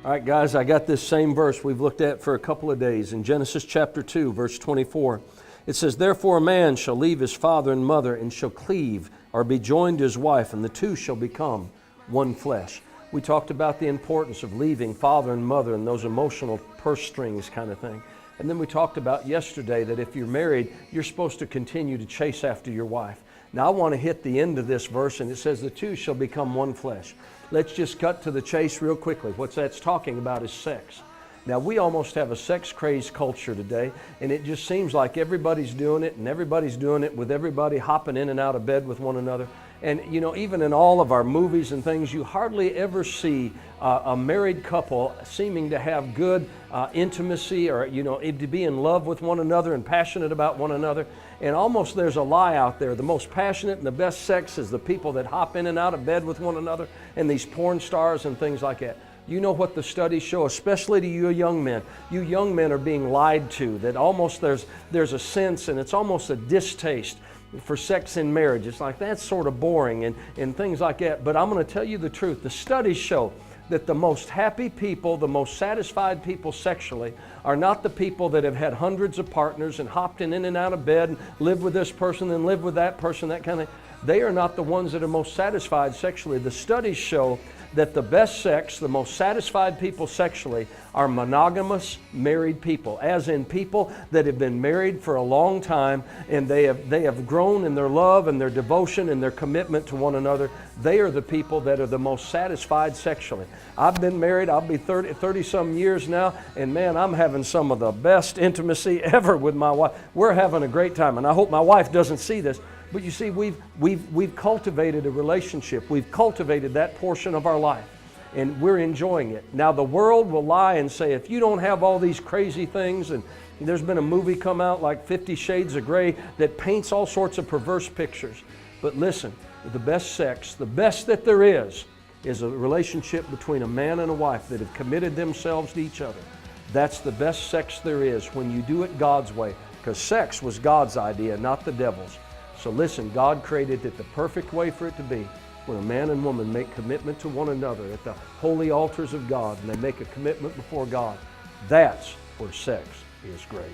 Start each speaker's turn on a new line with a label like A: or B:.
A: All right, guys, I got this same verse we've looked at for a couple of days. In Genesis chapter 2, verse 24, it says, "Therefore a man shall leave his father and mother and shall cleave or be joined to his wife, and the two shall become one flesh." We talked about the importance of leaving father and mother and those emotional purse strings kind of thing. And then we talked about yesterday that if you're married, you're supposed to continue to chase after your wife. Now I want to hit the end of this verse, and it says, "The two shall become one flesh." Let's just cut to the chase real quickly. What that's talking about is sex. Now, we almost have a sex-crazed culture today, and it just seems like everybody's doing it, and everybody's doing it with everybody hopping in and out of bed with one another. And, you know, even in all of our movies and things, you hardly ever see a married couple seeming to have good intimacy or, you know, to be in love with one another and passionate about one another. And almost there's a lie out there. The most passionate and the best sex is the people that hop in and out of bed with one another, and these porn stars and things like that. You know what the studies show, especially to you young men. You young men are being lied to, that almost there's a sense and it's almost a distaste for sex in marriage. It's like, that's sort of boring and things like that. But I'm going to tell you the truth. The studies show that the most happy people, the most satisfied people sexually are not the people that have had hundreds of partners and hopped in and out of bed and lived with this person and lived with that person, that kind of thing. They are not the ones that are most satisfied sexually. The studies show that the best sex, the most satisfied people sexually are monogamous married people, as in people that have been married for a long time and they have grown in their love and their devotion and their commitment to one another. They are the people that are the most satisfied sexually. I've been married, I'll be 30 some years now, and man, I'm having some of the best intimacy ever with my wife. We're having a great time, and I hope my wife doesn't see this. But you see, we've cultivated a relationship. We've cultivated that portion of our life, and we're enjoying it. Now, the world will lie and say, if you don't have all these crazy things, and there's been a movie come out like 50 Shades of Grey that paints all sorts of perverse pictures. But listen, the best sex, the best that there is a relationship between a man and a wife that have committed themselves to each other. That's the best sex there is when you do it God's way, because sex was God's idea, not the devil's. So listen, God created it the perfect way for it to be, when a man and woman make commitment to one another at the holy altars of God, and they make a commitment before God. That's where sex is great.